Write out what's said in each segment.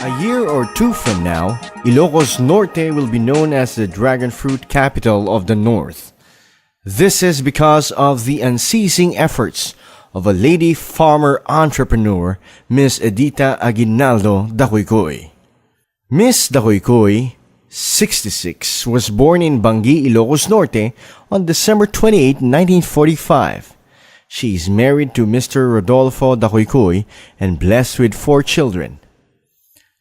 A year or two from now, Ilocos Norte will be known as the dragon fruit capital of the North. This is because of the unceasing efforts of a lady farmer entrepreneur, Miss Edita Dacuycuy. Miss Dacuycuy, 66, was born in Bangi, Ilocos Norte on December 28, 1945. She is married to Mr. Rodolfo Dacuycuy and blessed with 4 children.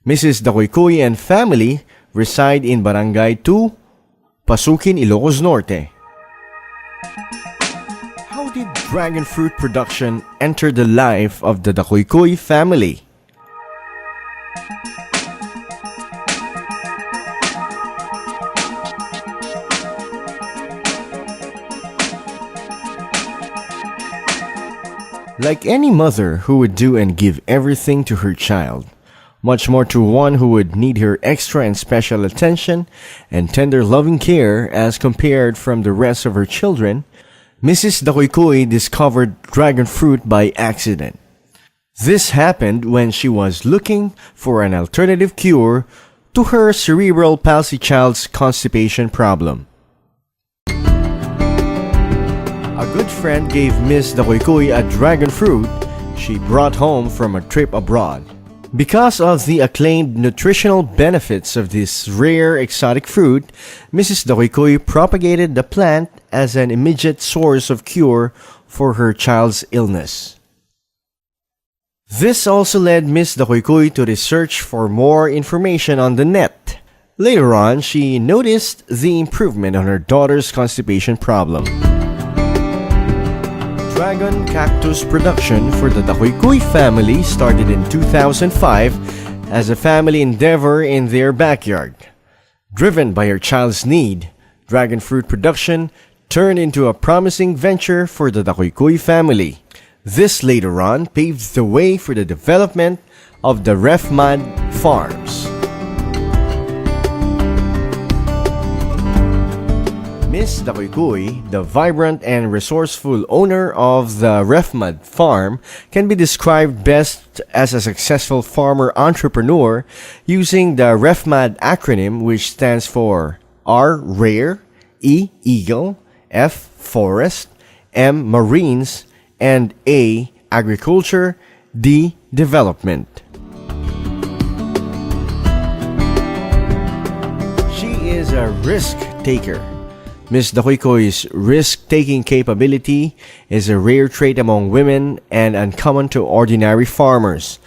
Mrs. Dacuycuy and family reside in Barangay 2, Pasukin, Ilocos Norte. How did dragon fruit production enter the life of the Dacuycuy family? Like any mother who would do and give everything to her child, much more to one who would need her extra and special attention and tender loving care as compared from the rest of her children, Mrs. Dacuycuy discovered dragon fruit by accident. This happened when she was looking for an alternative cure to her cerebral palsy child's constipation problem. A good friend gave Miss Dacuycuy a dragon fruit she brought home from a trip abroad. Because of the acclaimed nutritional benefits of this rare exotic fruit, Mrs. Dacuycuy propagated the plant as an immediate source of cure for her child's illness. This also led Miss Dacuycuy to research for more information on the net. Later on, she noticed the improvement on her daughter's constipation problem. Dragon cactus production for the Dacuycuy family started in 2005 as a family endeavor in their backyard. Driven by her child's need, dragon fruit production turned into a promising venture for the Dacuycuy family. This later on paved the way for the development of the RefMad farms. Miss Dacuycuy, the vibrant and resourceful owner of the RefMad farm, can be described best as a successful farmer entrepreneur using the RefMad acronym, which stands for R Rare, E Eagle, F Forest, M Marines, and A Agriculture, D Development. She is a risk taker. Ms. Dacuycuy's risk-taking capability is a rare trait among women and uncommon to ordinary farmers.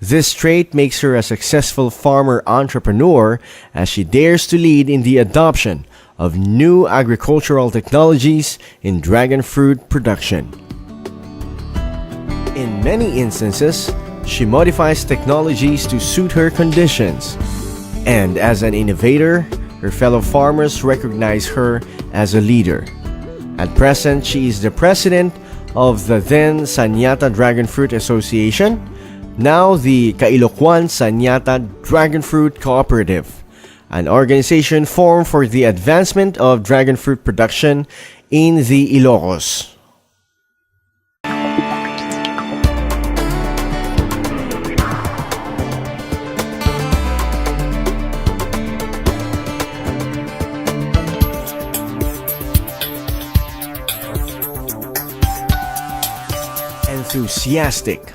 This trait makes her a successful farmer entrepreneur as she dares to lead in the adoption of new agricultural technologies in dragon fruit production. In many instances, she modifies technologies to suit her conditions. And as an innovator, her fellow farmers recognize her as a leader. At present, she is the president of the then Sanyata Dragon Fruit Association, now the Kailoquan Sanyata Dragon Fruit Cooperative, an organization formed for the advancement of dragon fruit production in the Ilocos. Enthusiastic.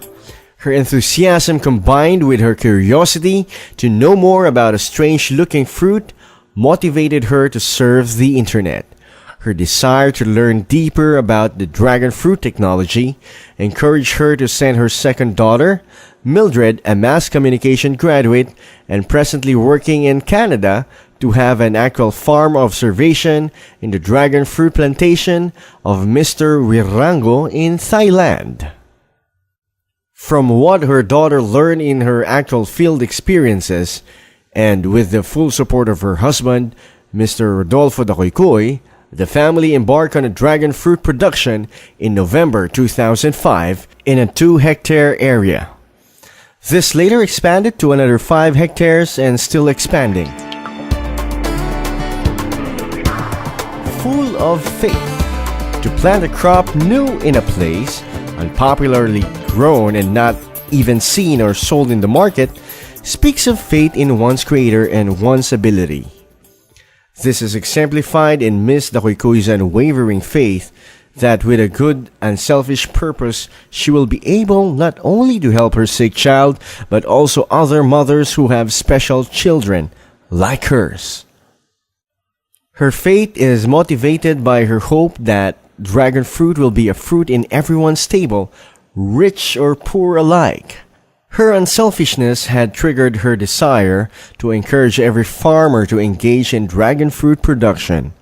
Her enthusiasm combined with her curiosity to know more about a strange-looking fruit motivated her to surf the internet. Her desire to learn deeper about the dragon fruit technology encouraged her to send her second daughter, Mildred, a mass communication graduate and presently working in Canada, to have an actual farm observation in the dragon fruit plantation of Mr. Wirango in Thailand. From what her daughter learned in her actual field experiences, and with the full support of her husband, Mr. Rodolfo Dacuycuy, the family embarked on a dragon fruit production in November 2005 in a 2-hectare area. This later expanded to another 5 hectares and still expanding. Full of faith to plant a crop new in a place, unpopularly grown and not even seen or sold in the market, speaks of faith in one's creator and one's ability. This is exemplified in Miss Dacuykuy's unwavering faith that with a good and selfish purpose, she will be able not only to help her sick child, but also other mothers who have special children like hers. Her faith is motivated by her hope that dragon fruit will be a fruit in everyone's table, rich or poor alike. Her unselfishness had triggered her desire to encourage every farmer to engage in dragon fruit production.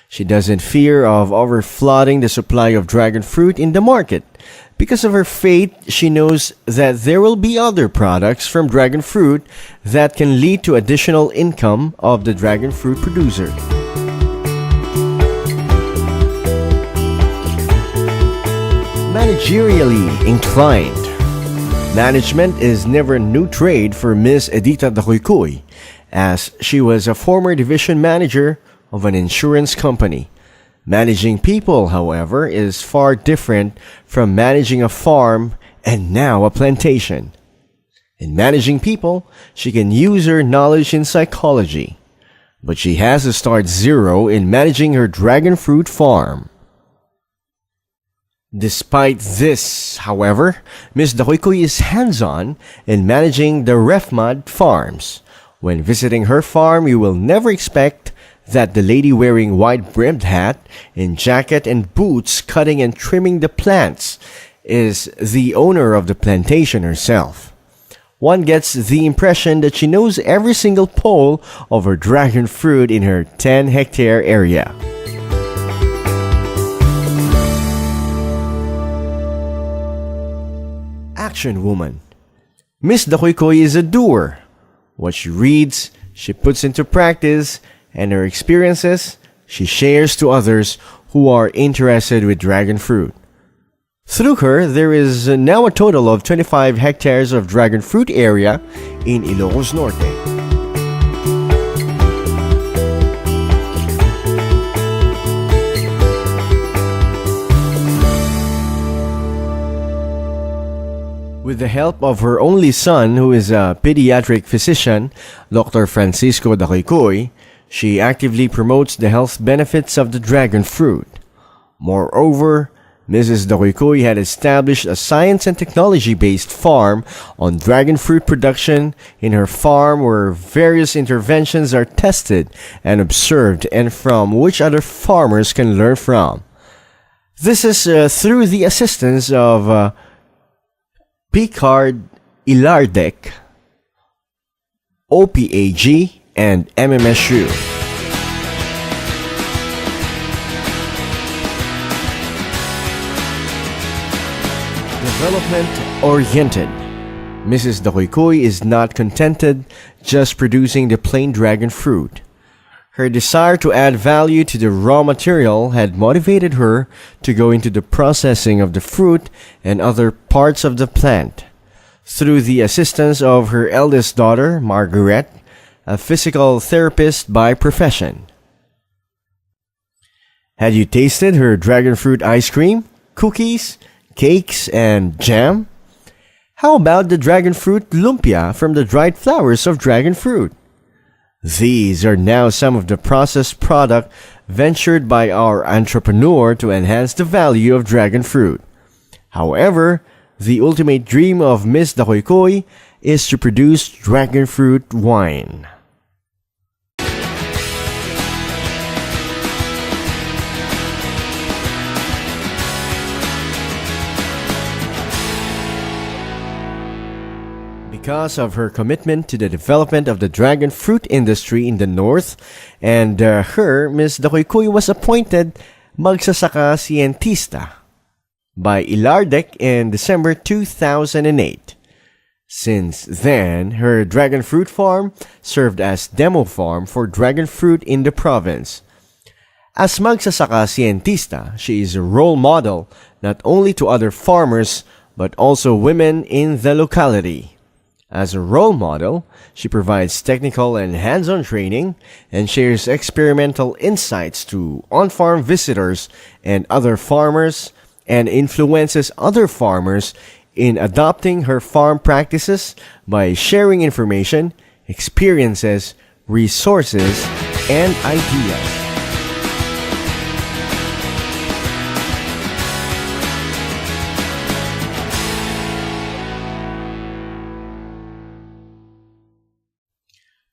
She doesn't fear of overflooding the supply of dragon fruit in the market. Because of her faith, she knows that there will be other products from dragon fruit that can lead to additional income of the dragon fruit producer. Managerially inclined. Management is never a new trade for Miss Edita Dacuycuy, as she was a former division manager of an insurance company. Managing people, however, is far different from managing a farm and now a plantation. In managing people, she can use her knowledge in psychology, but she has to start zero in managing her dragon fruit farm. Despite this, however, Ms. Dacuycuy is hands-on in managing the RefMod farms. When visiting her farm, you will never expect that the lady wearing wide-brimmed hat and jacket and boots cutting and trimming the plants is the owner of the plantation herself. One gets the impression that she knows every single pole of her dragon fruit in her 10-hectare area. Action woman. Miss Dacuycuy is a doer. What she reads, she puts into practice, and her experiences, she shares to others who are interested with dragon fruit. Through her, there is now a total of 25 hectares of dragon fruit area in Ilocos Norte. With the help of her only son, who is a pediatric physician, Dr. Francisco Dacuycuy, she actively promotes the health benefits of the dragon fruit. Moreover, Mrs. Dacuycuy had established a science and technology-based farm on dragon fruit production in her farm where various interventions are tested and observed and from which other farmers can learn from. This is through the assistance of Picard Ilardec, OPAG, and MMSU. Development-oriented. Mrs. Dacuycuy is not contented just producing the plain dragon fruit. Her desire to add value to the raw material had motivated her to go into the processing of the fruit and other parts of the plant. Through the assistance of her eldest daughter, Margaret, a physical therapist by profession. Had you tasted her dragon fruit ice cream, cookies, cakes, and jam? How about the dragon fruit lumpia from the dried flowers of dragon fruit? These are now some of the processed product ventured by our entrepreneur to enhance the value of dragon fruit. However, the ultimate dream of Miss Dacuycuy is to produce dragon fruit wine. Because of her commitment to the development of the dragon fruit industry in the north, and Ms. Dacuycuy was appointed magsasaka siyentista by Ilardec in December 2008. Since then, her dragon fruit farm served as demo farm for dragon fruit in the province. As magsasaka siyentista, she is a role model not only to other farmers but also women in the locality. As a role model, she provides technical and hands-on training and shares experimental insights to on-farm visitors and other farmers and influences other farmers in adopting her farm practices by sharing information, experiences, resources, and ideas.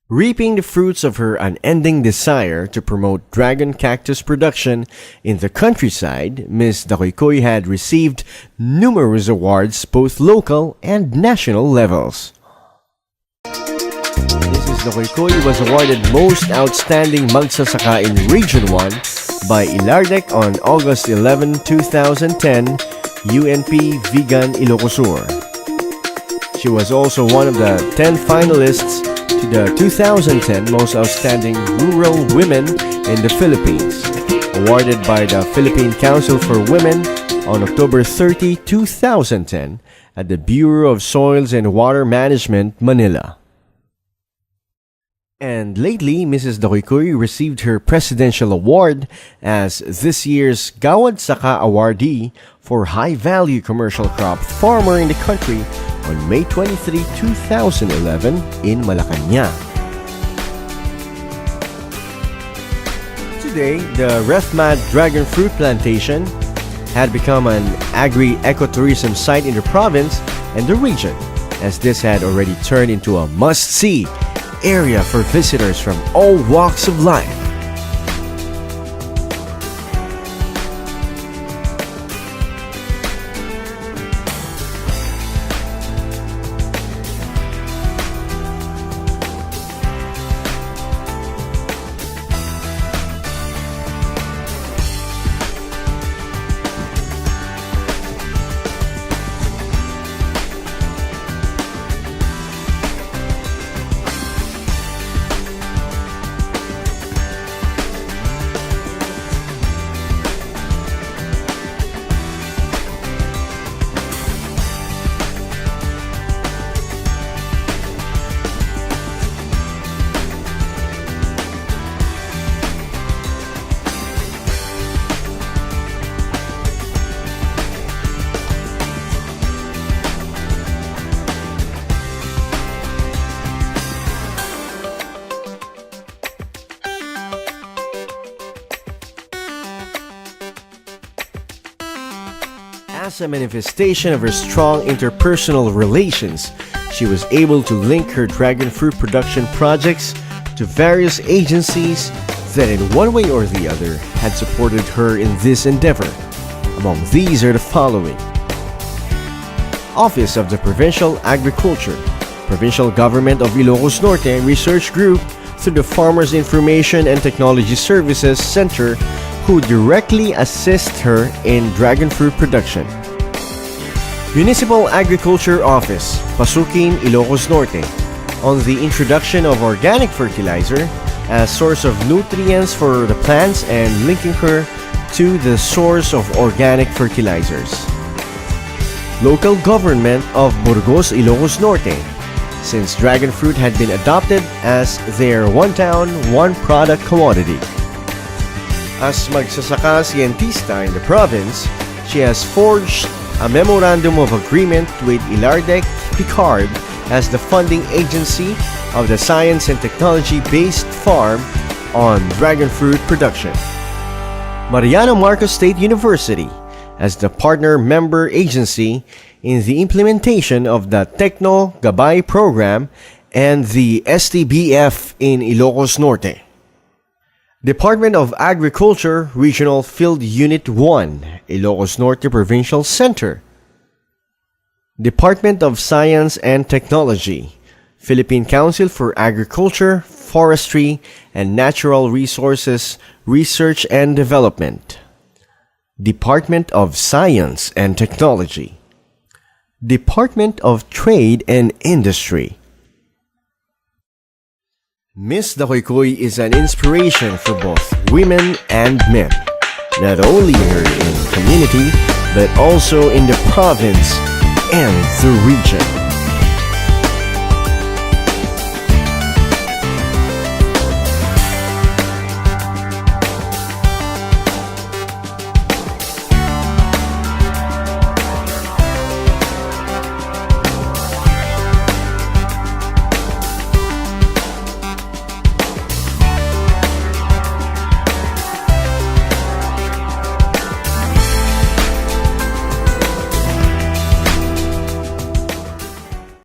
Reaping the fruits of her unending desire to promote dragon cactus production in the countryside, Ms. Dacuycuy had received numerous awards both local and national levels. Mrs. Dacuycuy was awarded Most Outstanding Magsasaka in Region 1 by Ilardec on August 11, 2010, UNP Vigan Ilocosur. She was also one of the 10 finalists to the 2010 Most Outstanding Rural Women in the Philippines, awarded by the Philippine Council for Women on October 30, 2010 at the Bureau of Soils and Water Management, Manila. And lately, Mrs. Dacuycuy received her Presidential Award as this year's Gawad Saka Awardee for High Value Commercial Crop Farmer in the country on May 23, 2011 in Malacanang. Today, the Rethmat Dragon Fruit Plantation had become an agri-ecotourism site in the province and the region, as this had already turned into a must-see area for visitors from all walks of life. As a manifestation of her strong interpersonal relations, she was able to link her dragon fruit production projects to various agencies that in one way or the other had supported her in this endeavor. Among these are the following: Office of the Provincial Agriculture, Provincial Government of Ilocos Norte Research Group through the Farmers Information and Technology Services Center, who directly assist her in dragon fruit production. Municipal Agriculture Office, Pasukin, Ilocos Norte, on the introduction of organic fertilizer as source of nutrients for the plants and linking her to the source of organic fertilizers. Local Government of Burgos, Ilocos Norte, since dragon fruit had been adopted as their one town, one product commodity. As magsasaka siyentista in the province, she has forged a memorandum of agreement with Ilardec Picard as the funding agency of the science and technology-based farm on dragon fruit production. Mariano Marcos State University as the partner member agency in the implementation of the Techno Gabay program and the STBF in Ilocos Norte. Department of Agriculture Regional Field Unit 1, Ilocos Norte Provincial Center. Department of Science and Technology, Philippine Council for Agriculture, Forestry, and Natural Resources Research and Development. Department of Science and Technology. Department of Trade and Industry. Ms. Dacuycuy is an inspiration for both women and men, not only here in the community, but also in the province and the region.